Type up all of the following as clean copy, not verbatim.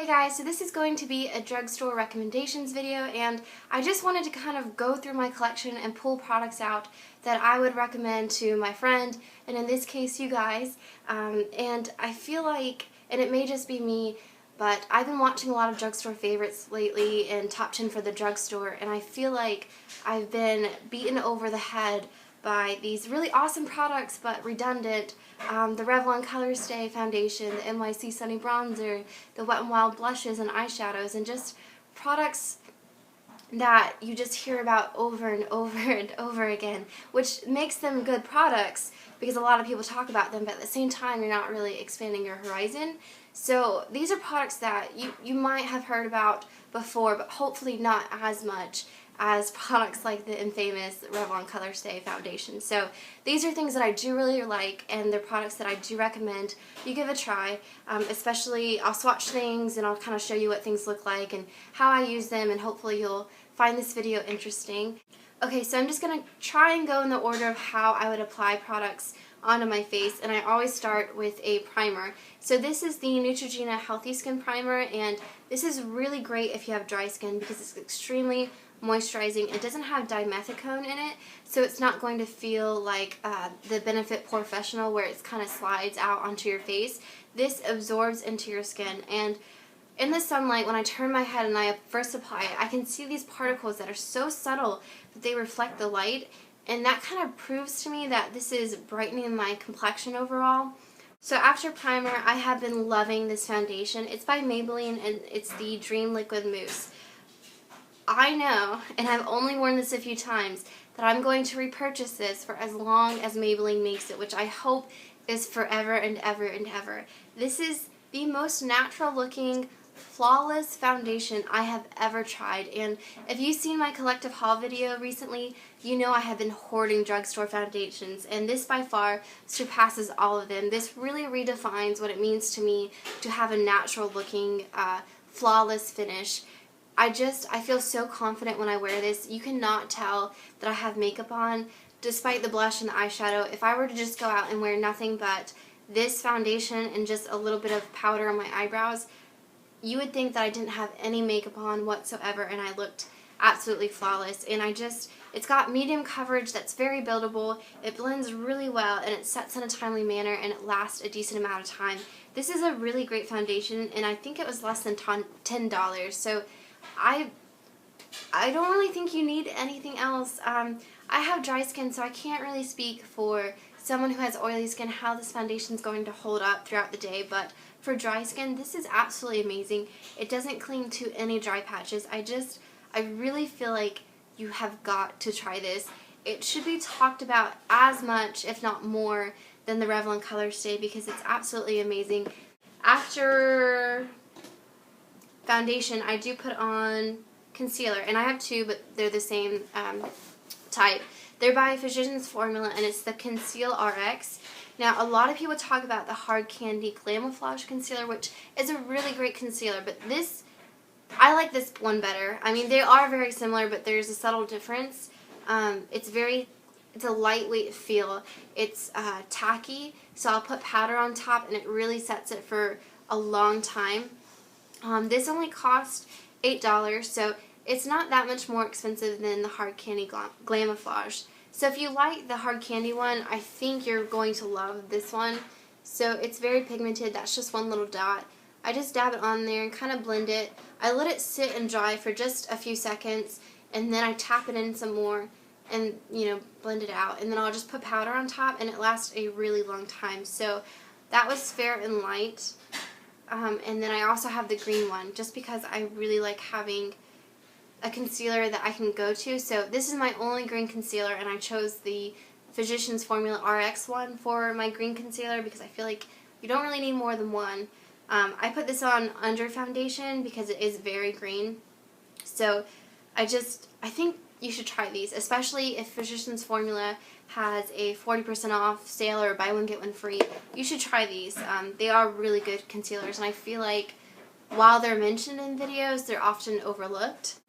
Hey guys, so this is going to be a drugstore recommendations video, and I just wanted to kind of go through my collection and pull products out that I would recommend to my friend, and in this case you guys. And I feel like, and it may just be me, but I've been watching a lot of drugstore favorites lately and top 10 for the drugstore, and I feel like I've been beaten over the head by these really awesome products but redundant. The Revlon Color Stay Foundation, the NYC Sunny Bronzer, the Wet n Wild blushes and eyeshadows, and just products that you just hear about over and over and over again, which makes them good products because a lot of people talk about them, but at the same time you're not really expanding your horizon. So these are products that you might have heard about before, but hopefully not as much as products like the infamous Revlon Color Stay Foundation. So these are things that I do really like, and they're products that I do recommend you give a try. Especially I'll swatch things and I'll kind of show you what things look like and how I use them, and hopefully you'll find this video interesting. Okay, so I'm just going to try and go in the order of how I would apply products onto my face, and I always start with a primer. So this is the Neutrogena Healthy Skin Primer, and this is really great if you have dry skin because it's extremely moisturizing. It doesn't have dimethicone in it, so it's not going to feel like the Benefit Professional where it kind of slides out onto your face. This absorbs into your skin, and in the sunlight, when I turn my head and I first apply it, I can see these particles that are so subtle that they reflect the light, and that kind of proves to me that this is brightening my complexion overall. So after primer, I have been loving this foundation. It's by Maybelline, and it's the Dream Liquid Mousse. I know, and I've only worn this a few times, that I'm going to repurchase this for as long as Maybelline makes it, which I hope is forever and ever and ever. This is the most natural looking, flawless foundation I have ever tried, and if you've seen my collective haul video recently, you know I have been hoarding drugstore foundations, and this by far surpasses all of them. This really redefines what it means to me to have a natural looking, flawless finish. I feel so confident when I wear this. You cannot tell that I have makeup on, despite the blush and the eyeshadow. If I were to just go out and wear nothing but this foundation and just a little bit of powder on my eyebrows, you would think that I didn't have any makeup on whatsoever, and I looked absolutely flawless. And it's got medium coverage that's very buildable, it blends really well, and it sets in a timely manner, and it lasts a decent amount of time. This is a really great foundation, and I think it was less than $10, so I don't really think you need anything else. I have dry skin, so I can't really speak for someone who has oily skin how this foundation is going to hold up throughout the day, but for dry skin, this is absolutely amazing. It doesn't cling to any dry patches. I really feel like you have got to try this. It should be talked about as much, if not more, than the Revlon Color Stay because it's absolutely amazing. After foundation, I do put on concealer, and I have two, but they're the same type. They're by Physcians Formula, and it's the Conceal RX. Now, a lot of people talk about the Hard Candy Glamouflage Concealer, which is a really great concealer, but I like this one better. I mean, they are very similar, but there's a subtle difference. It's a lightweight feel. It's tacky, so I'll put powder on top, and it really sets it for a long time. This only cost $8, so it's not that much more expensive than the Hard Candy Glamouflage. So if you like the Hard Candy one, I think you're going to love this one. So it's very pigmented. That's just one little dot. I just dab it on there and kind of blend it. I let it sit and dry for just a few seconds, and then I tap it in some more and, blend it out. And then I'll just put powder on top, and it lasts a really long time. So that was Fair and Light. And then I also have the green one, just because I really like having a concealer that I can go to. So this is my only green concealer, and I chose the Physcians Formula RX one for my green concealer because I feel like you don't really need more than one. I put this on under foundation because it is very green. So I think you should try these, especially if Physcians Formula has a 40% off sale or buy one get one free. You should try these. They are really good concealers, and I feel like while they're mentioned in videos, they're often overlooked.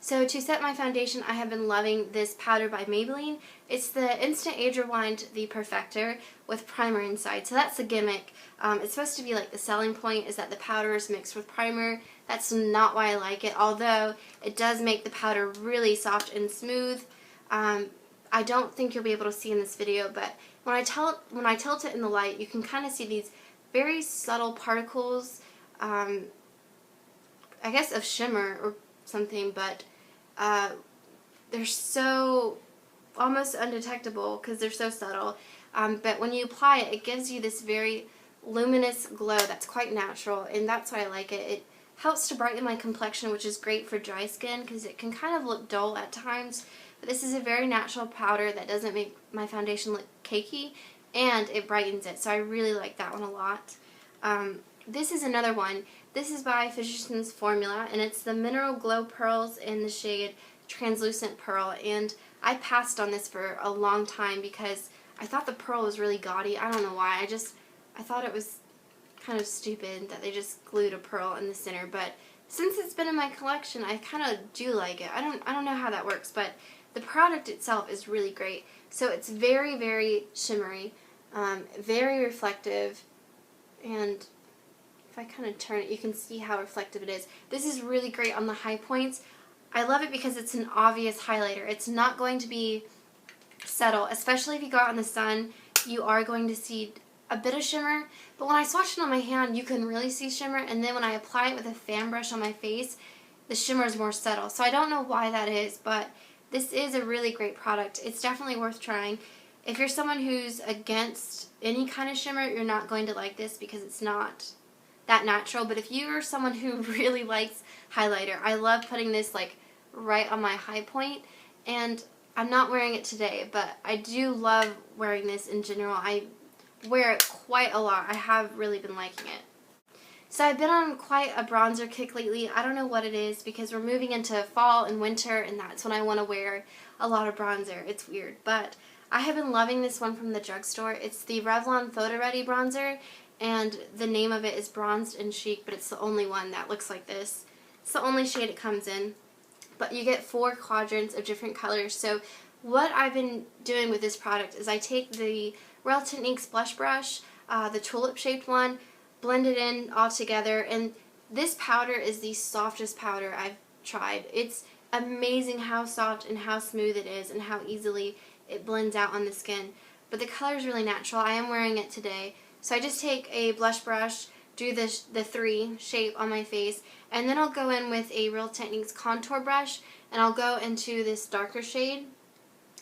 So to set my foundation, I have been loving this powder by Maybelline. It's the Instant Age Rewind The Perfector with primer inside. So that's the gimmick. It's supposed to be like the selling point is that the powder is mixed with primer. That's not why I like it, although it does make the powder really soft and smooth. I don't think you'll be able to see in this video, but when I tilt it in the light, you can kind of see these very subtle particles, I guess of shimmer or something, but they're so almost undetectable because they're so subtle. But when you apply it, it gives you this very luminous glow that's quite natural, and that's why I like it. It helps to brighten my complexion, which is great for dry skin because it can kind of look dull at times. But this is a very natural powder that doesn't make my foundation look cakey, and it brightens it. So I really like that one a lot. This is another one. This is by Physcians Formula, and it's the Mineral Glow Pearls in the shade Translucent Pearl. And I passed on this for a long time because I thought the pearl was really gaudy. I don't know why. I thought it was kind of stupid that they just glued a pearl in the center. But since it's been in my collection, I kind of do like it. I don't know how that works, but the product itself is really great. So it's very, very shimmery, very reflective, and if I kind of turn it, you can see how reflective it is. This is really great on the high points. I love it because it's an obvious highlighter. It's not going to be subtle, especially if you go out in the sun. You are going to see a bit of shimmer, but when I swatch it on my hand, you can really see shimmer, and then when I apply it with a fan brush on my face, the shimmer is more subtle. So I don't know why that is, but this is a really great product. It's definitely worth trying. If you're someone who's against any kind of shimmer, you're not going to like this because it's not that natural. But if you're someone who really likes highlighter, I love putting this like right on my high point, and I'm not wearing it today, but I do love wearing this in general. I wear it quite a lot. I have really been liking it. So I've been on quite a bronzer kick lately. I don't know what it is because we're moving into fall and winter, and that's when I want to wear a lot of bronzer. It's weird, but I have been loving this one from the drugstore. It's the Revlon photoready bronzer, and the name of it is Bronzed and Chic, but it's the only one that looks like this. It's the only shade it comes in, but you get 4 quadrants of different colors. So what I've been doing with this product is I take the Real Techniques blush brush, the tulip shaped one, blend it in all together, and this powder is the softest powder I've tried. It's amazing how soft and how smooth it is and how easily it blends out on the skin. But the color is really natural. I am wearing it today. So I just take a blush brush, do the 3 shape on my face, and then I'll go in with a Real Techniques contour brush, and I'll go into this darker shade,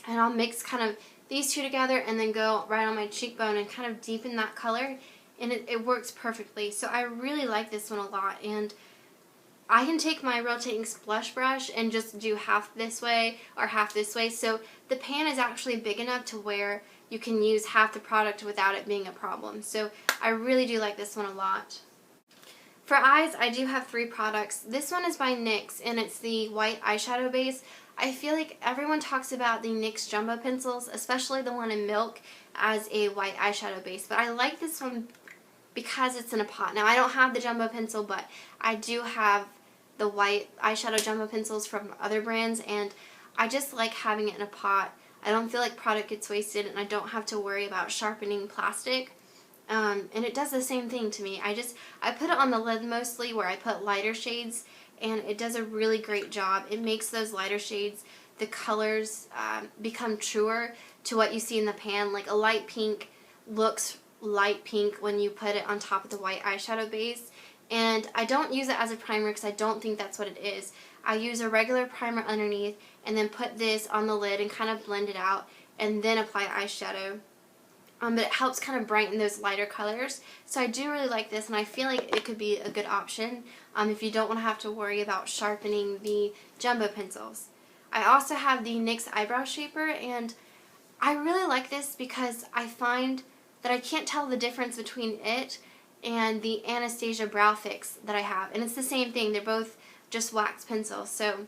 and I'll mix kind of these two together and then go right on my cheekbone and kind of deepen that color, and it works perfectly. So I really like this one a lot, and I can take my Real Techniques blush brush and just do half this way or half this way. So the pan is actually big enough to where you can use half the product without it being a problem. So I really do like this one a lot. For eyes, I do have 3 products. This one is by NYX, and it's the white eyeshadow base. I feel like everyone talks about the NYX Jumbo Pencils, especially the one in Milk, as a white eyeshadow base. But I like this one because it's in a pot. Now, I don't have the Jumbo Pencil, but I do have the white eyeshadow Jumbo Pencils from other brands, and I just like having it in a pot. I don't feel like product gets wasted, and I don't have to worry about sharpening plastic. And it does the same thing to me. I put it on the lid mostly where I put lighter shades, and it does a really great job. It makes those lighter shades, the colors become truer to what you see in the pan. Like a light pink looks light pink when you put it on top of the white eyeshadow base. And I don't use it as a primer because I don't think that's what it is. I use a regular primer underneath and then put this on the lid and kind of blend it out and then apply eyeshadow. But it helps kind of brighten those lighter colors. So I do really like this, and I feel like it could be a good option if you don't want to have to worry about sharpening the Jumbo Pencils. I also have the NYX Eyebrow Shaper, and I really like this because I find that I can't tell the difference between it and the Anastasia Brow Fix that I have. And it's the same thing. They're both just wax pencils. So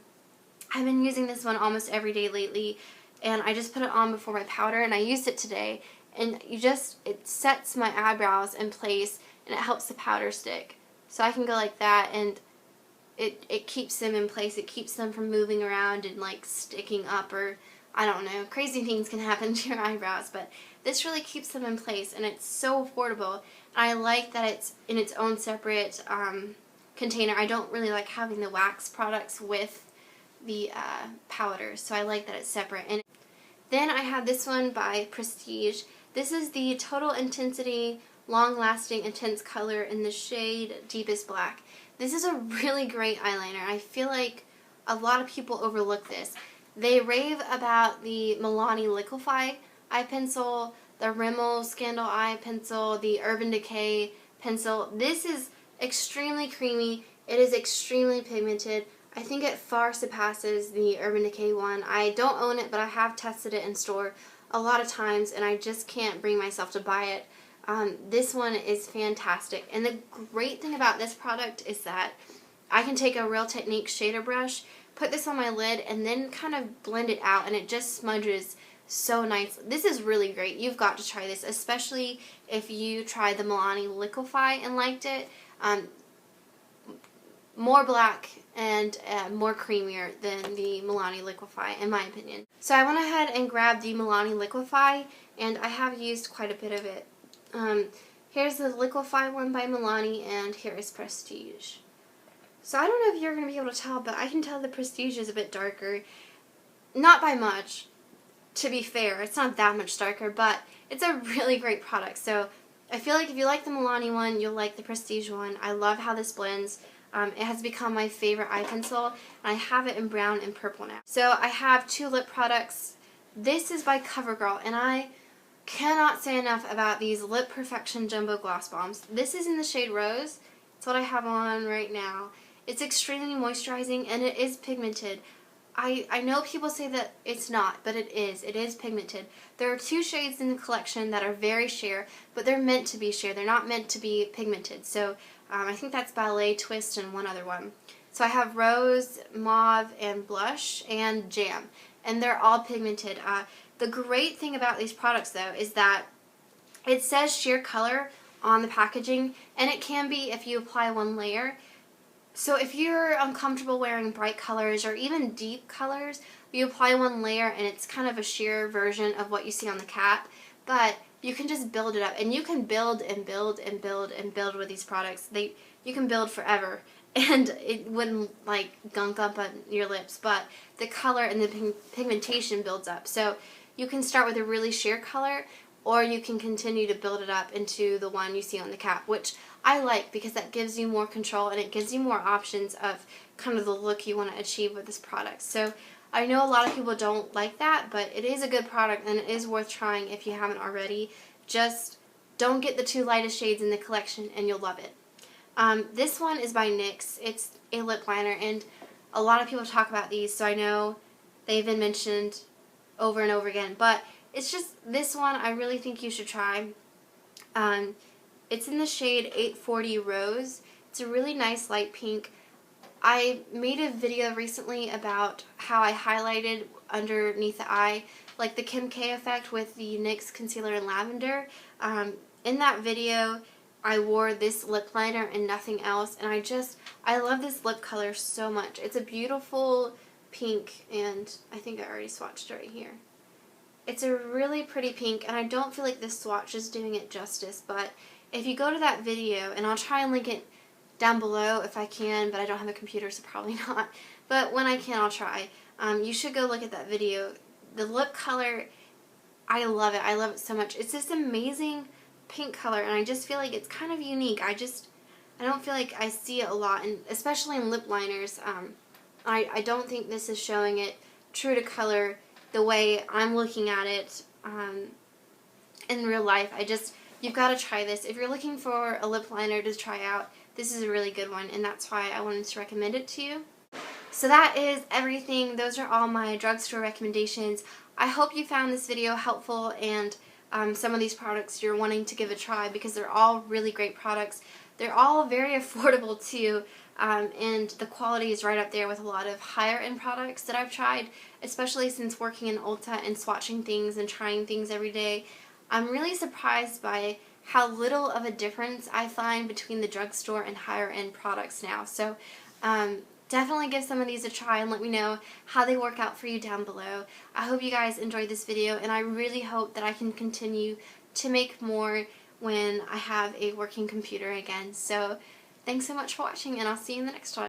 I've been using this one almost every day lately, and I just put it on before my powder, and I used it today. And it sets my eyebrows in place, and it helps the powder stick. So I can go like that, and it keeps them in place. It keeps them from moving around and like sticking up, or I don't know, crazy things can happen to your eyebrows, but this really keeps them in place, and it's so affordable. I like that it's in its own separate container. I don't really like having the wax products with the powders, so I like that it's separate. And then I have this one by Prestige. This is the Total Intensity Long Lasting Intense Color in the shade Deepest Black. This is a really great eyeliner. I feel like a lot of people overlook this. They rave about the Milani Liquify eye pencil, the Rimmel Scandal eye pencil, the Urban Decay pencil. This is extremely creamy. It is extremely pigmented. I think it far surpasses the Urban Decay one. I don't own it, but I have tested it in store a lot of times, and I just can't bring myself to buy it. This one is fantastic, and the great thing about this product is that I can take a Real Technique shader brush, put this on my lid, and then kind of blend it out, and it just smudges so nice. This is really great. You've got to try this, especially if you tried the Milani Liquify and liked it. More black and more creamier than the Milani Liquify, in my opinion. So I went ahead and grabbed the Milani Liquify, and I have used quite a bit of it. Here's the Liquify one by Milani, and here is Prestige. So I don't know if you're going to be able to tell, but I can tell the Prestige is a bit darker. Not by much, to be fair. It's not that much darker, but it's a really great product. So I feel like if you like the Milani one, you'll like the Prestige one. I love how this blends. It has become my favorite eye pencil, and I have it in brown and purple now. So I have two lip products. This is by Covergirl, and I cannot say enough about these Lip Perfection Jumbo Gloss Bombs. This is in the shade Rose. It's what I have on right now. It's extremely moisturizing, and it is pigmented. I know people say that it's not, but it is. It is pigmented. There are two shades in the collection that are very sheer, but they're meant to be sheer. They're not meant to be pigmented. So I think that's Ballet, Twist, and one other one. So I have Rose, Mauve, and Blush, and Jam. And they're all pigmented. The great thing about these products, though, is that it says sheer color on the packaging, and it can be if you apply one layer. So if you're uncomfortable wearing bright colors or even deep colors, you apply one layer and it's kind of a sheer version of what you see on the cap, but you can just build it up, and you can build and build and build and build with these products. You can build forever, and it wouldn't like gunk up on your lips, but the color and the pigmentation builds up. So you can start with a really sheer color, or you can continue to build it up into the one you see on the cap, which I like because that gives you more control and it gives you more options of kind of the look you want to achieve with this product. So I know a lot of people don't like that, but it is a good product and it is worth trying if you haven't already. Just don't get the two lightest shades in the collection and you'll love it. This one is by NYX. It's a lip liner, and a lot of people talk about these, so I know they've been mentioned over and over again, but it's just this one I really think you should try. It's in the shade 840 Rose. It's a really nice light pink. I made a video recently about how I highlighted underneath the eye, like the Kim K effect with the NYX concealer in lavender. In that video, I wore this lip liner and nothing else, and I love this lip color so much. It's a beautiful pink, and I think I already swatched it right here. It's a really pretty pink, and I don't feel like this swatch is doing it justice, but if you go to that video, and I'll try and link it down below if I can, but I don't have a computer, so probably not. But when I can, I'll try. You should go look at that video. The lip color, I love it. I love it so much. It's this amazing pink color, and I just feel like it's kind of unique. I don't feel like I see it a lot, and especially in lip liners. I don't think this is showing it true to color the way I'm looking at it in real life. You've got to try this. If you're looking for a lip liner to try out, this is a really good one, and that's why I wanted to recommend it to you. So that is everything. Those are all my drugstore recommendations. I hope you found this video helpful, and some of these products you're wanting to give a try, because they're all really great products. They're all very affordable too, and the quality is right up there with a lot of higher end products that I've tried, especially since working in Ulta and swatching things and trying things every day. I'm really surprised by how little of a difference I find between the drugstore and higher end products now. So Definitely give some of these a try and let me know how they work out for you down below. I hope you guys enjoyed this video, and I really hope that I can continue to make more when I have a working computer again. So thanks so much for watching, and I'll see you in the next one.